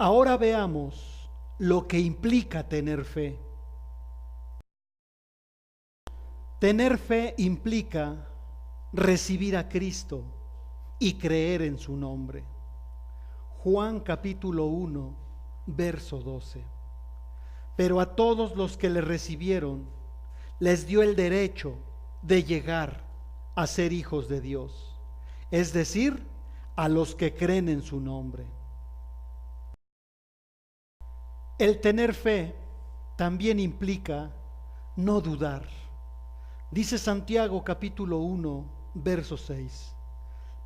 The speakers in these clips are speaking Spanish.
Ahora veamos lo que implica tener fe. Tener fe implica recibir a Cristo y creer en su nombre. Juan capítulo 1, verso 12. Pero a todos los que le recibieron, les dio el derecho de llegar a ser hijos de Dios, es decir, a los que creen en su nombre. El tener fe también implica no dudar. Dice Santiago capítulo 1, verso 6,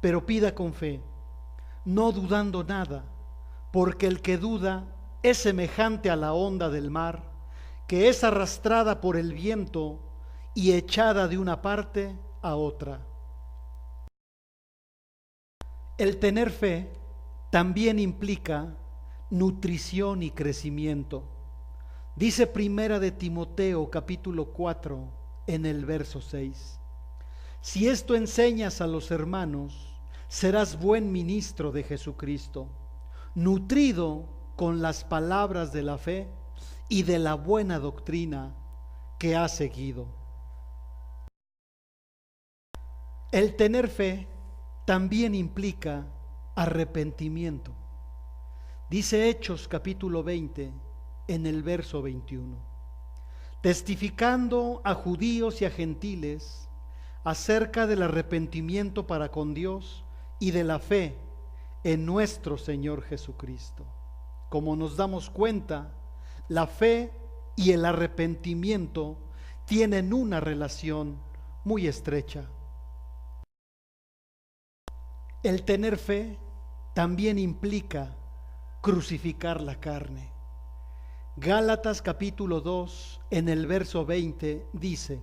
pero pida con fe, no dudando nada, porque el que duda es semejante a la onda del mar, que es arrastrada por el viento y echada de una parte a otra. El tener fe también implica nutrición y crecimiento. Dice Primera de Timoteo capítulo 4 en el verso 6. Si esto enseñas a los hermanos, serás buen ministro de Jesucristo, nutrido con las palabras de la fe y de la buena doctrina que has seguido. El tener fe también implica arrepentimiento. Dice Hechos capítulo 20 en el verso 21, testificando a judíos y a gentiles acerca del arrepentimiento para con Dios y de la fe en nuestro Señor Jesucristo. Como nos damos cuenta, la fe y el arrepentimiento tienen una relación muy estrecha. El tener fe también implica crucificar la carne. Gálatas capítulo 2 en el verso 20 dice: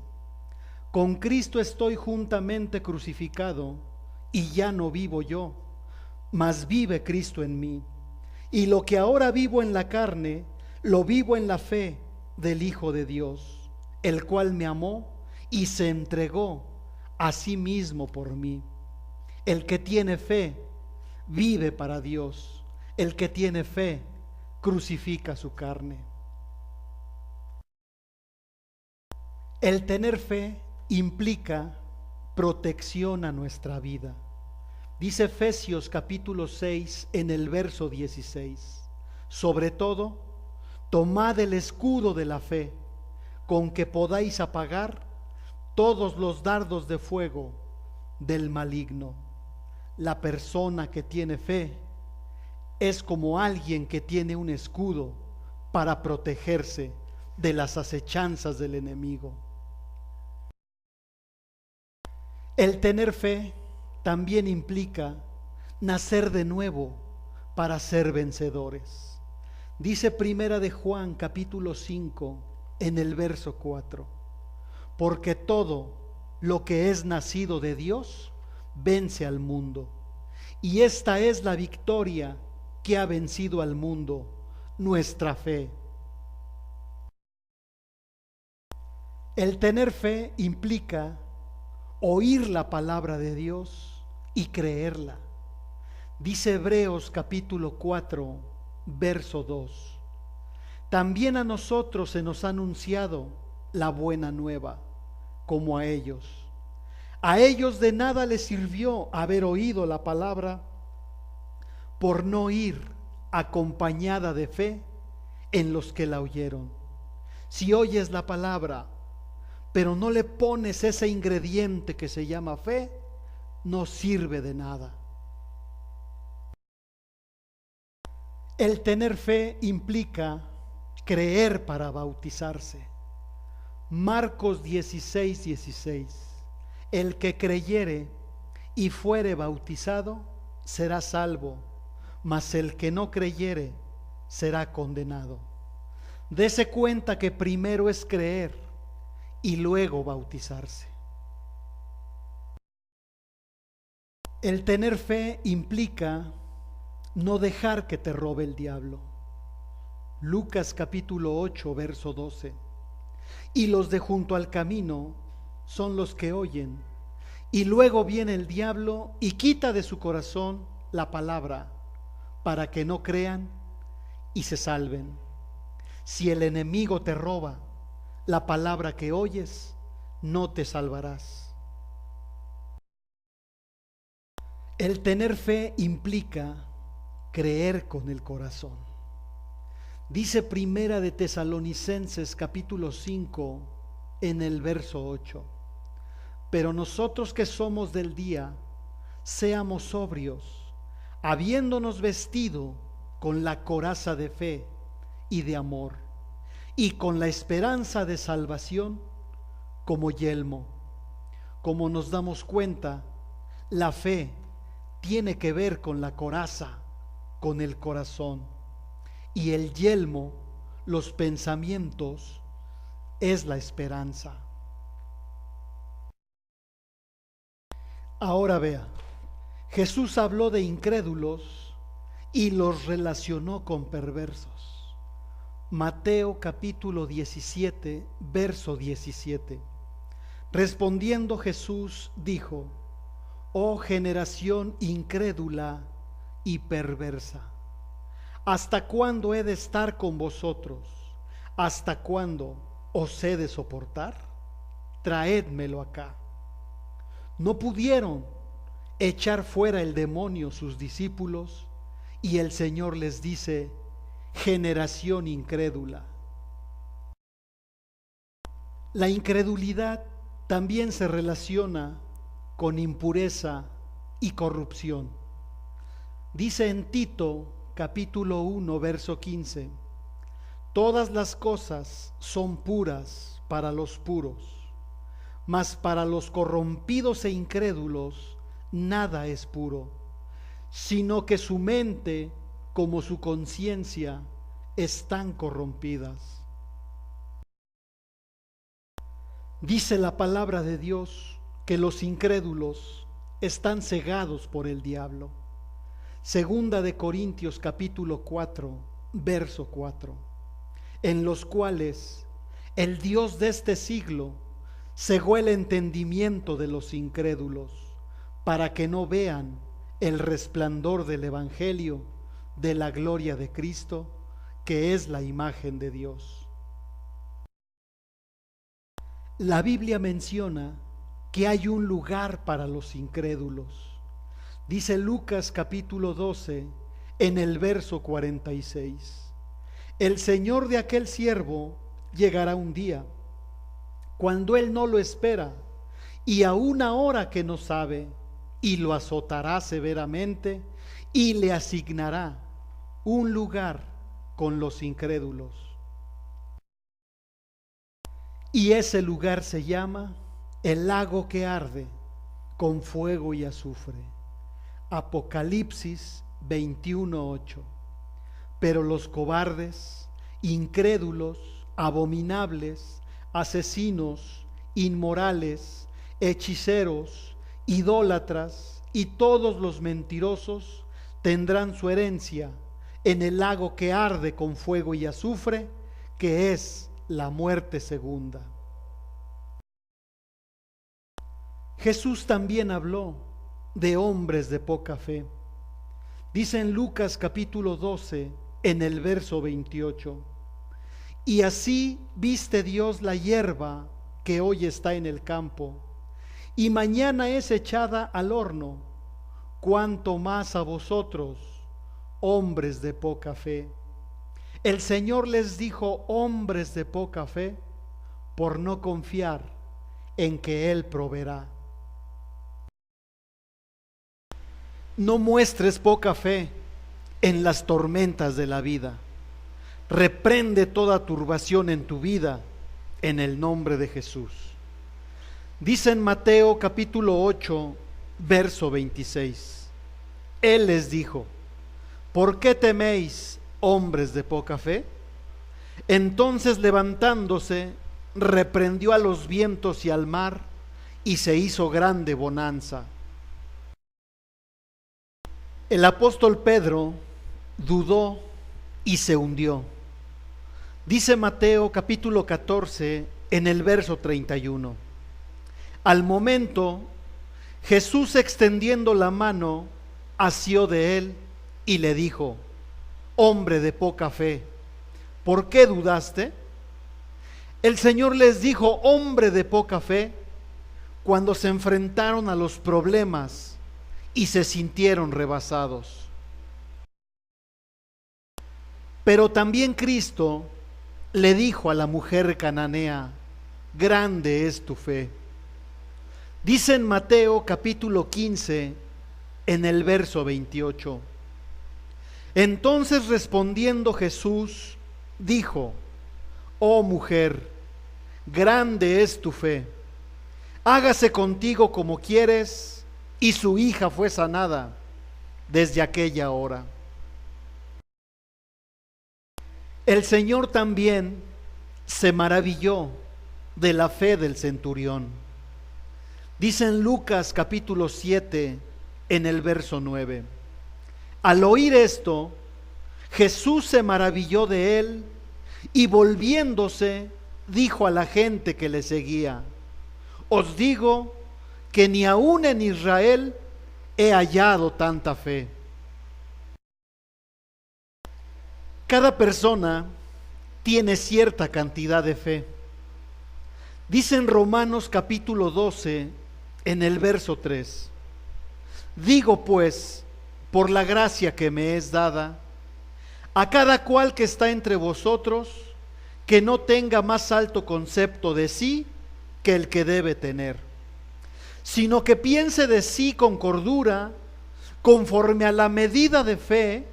con Cristo estoy juntamente crucificado, y ya no vivo yo, mas vive Cristo en mí. Y lo que ahora vivo en la carne, lo vivo en la fe del Hijo de Dios, el cual me amó y se entregó a sí mismo por mí. El que tiene fe vive para Dios. El que tiene fe crucifica su carne. El tener fe implica protección a nuestra vida. Dice Efesios capítulo 6 en el verso 16: sobre todo, tomad el escudo de la fe, con que podáis apagar todos los dardos de fuego del maligno. La persona que tiene fe es como alguien que tiene un escudo para protegerse de las acechanzas del enemigo. El tener fe también implica nacer de nuevo para ser vencedores. Dice Primera de Juan capítulo 5 en el verso 4: porque todo lo que es nacido de Dios vence al mundo, y esta es la victoria que ha vencido al mundo, nuestra fe. El tener fe implica oír la palabra de Dios y creerla. Dice Hebreos capítulo 4, verso 2: también a nosotros se nos ha anunciado la buena nueva, como a ellos. A ellos de nada les sirvió haber oído la palabra por no ir acompañada de fe en los que la oyeron. Si oyes la palabra, pero no le pones ese ingrediente que se llama fe, no sirve de nada. El tener fe implica creer para bautizarse. Marcos 16, 16: el que creyere y fuere bautizado será salvo, mas el que no creyere será condenado. Dese cuenta que primero es creer y luego bautizarse. El tener fe implica no dejar que te robe el diablo. Lucas capítulo 8, verso 12: y los de junto al camino son los que oyen, y luego viene el diablo y quita de su corazón la palabra, para que no crean y se salven. Si el enemigo te roba la palabra que oyes, no te salvarás. El tener fe implica creer con el corazón. Dice Primera de Tesalonicenses capítulo 5 en el verso 8: pero nosotros que somos del día, seamos sobrios, habiéndonos vestido con la coraza de fe y de amor, y con la esperanza de salvación como yelmo. Como nos damos cuenta, la fe tiene que ver con la coraza, con el corazón, y el yelmo, los pensamientos, es la esperanza. Ahora vea, Jesús habló de incrédulos y los relacionó con perversos. Mateo capítulo 17, verso 17. Respondiendo Jesús dijo: oh generación incrédula y perversa, ¿hasta cuándo he de estar con vosotros? ¿Hasta cuándo os he de soportar? Traédmelo acá. No pudieron echar fuera el demonio sus discípulos, y el Señor les dice: generación incrédula. La incredulidad también se relaciona con impureza y corrupción. Dice en Tito capítulo 1 verso 15: todas las cosas son puras para los puros, mas para los corrompidos e incrédulos nada es puro, sino que su mente como su conciencia están corrompidas. Dice la palabra de Dios que los incrédulos están cegados por el diablo. Segunda de Corintios capítulo 4, verso 4, en los cuales el Dios de este siglo cegó el entendimiento de los incrédulos, para que no vean el resplandor del Evangelio de la gloria de Cristo, que es la imagen de Dios. La Biblia menciona que hay un lugar para los incrédulos. Dice Lucas capítulo 12 en el verso 46: el Señor de aquel siervo llegará un día cuando él no lo espera, y a una hora que no sabe, y lo azotará severamente, y le asignará un lugar con los incrédulos. Y ese lugar se llama el lago que arde con fuego y azufre. Apocalipsis 21:8. Pero los cobardes, incrédulos, abominables, asesinos, inmorales, hechiceros, idólatras y todos los mentirosos tendrán su herencia en el lago que arde con fuego y azufre, que es la muerte segunda. Jesús también habló de hombres de poca fe. Dice en Lucas capítulo 12 en el verso 28: y así viste Dios la hierba que hoy está en el campo y mañana es echada al horno, cuanto más a vosotros, hombres de poca fe. El Señor les dijo hombres de poca fe por no confiar en que Él proveerá. No muestres poca fe en las tormentas de la vida. Reprende toda turbación en tu vida en el nombre de Jesús. Dice en Mateo capítulo 8, verso 26: Él les dijo: ¿por qué teméis, hombres de poca fe? Entonces, levantándose, reprendió a los vientos y al mar, y se hizo grande bonanza. El apóstol Pedro dudó y se hundió. Dice Mateo capítulo 14 en el verso 31: al momento, Jesús, extendiendo la mano, asió de él y le dijo: hombre de poca fe, ¿por qué dudaste? El Señor les dijo, hombre de poca fe, cuando se enfrentaron a los problemas y se sintieron rebasados. Pero también Cristo le dijo a la mujer cananea, grande es tu fe. Dice en Mateo capítulo 15, en el verso 28. Entonces respondiendo Jesús, dijo, oh mujer, grande es tu fe, hágase contigo como quieres, y su hija fue sanada desde aquella hora. El Señor también se maravilló de la fe del centurión. Dice en Lucas capítulo 7, en el verso 9. Al oír esto, Jesús se maravilló de él y volviéndose, dijo a la gente que le seguía, os digo que ni aun en Israel he hallado tanta fe. Cada persona tiene cierta cantidad de fe. Dice en Romanos capítulo 12, en el verso 3, digo pues, por la gracia que me es dada, a cada cual que está entre vosotros, que no tenga más alto concepto de sí que el que debe tener, sino que piense de sí con cordura, conforme a la medida de fe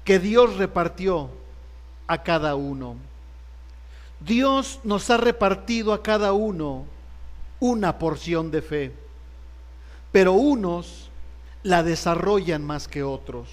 que Dios repartió a cada uno. Dios nos ha repartido a cada uno una porción de fe, pero unos la desarrollan más que otros.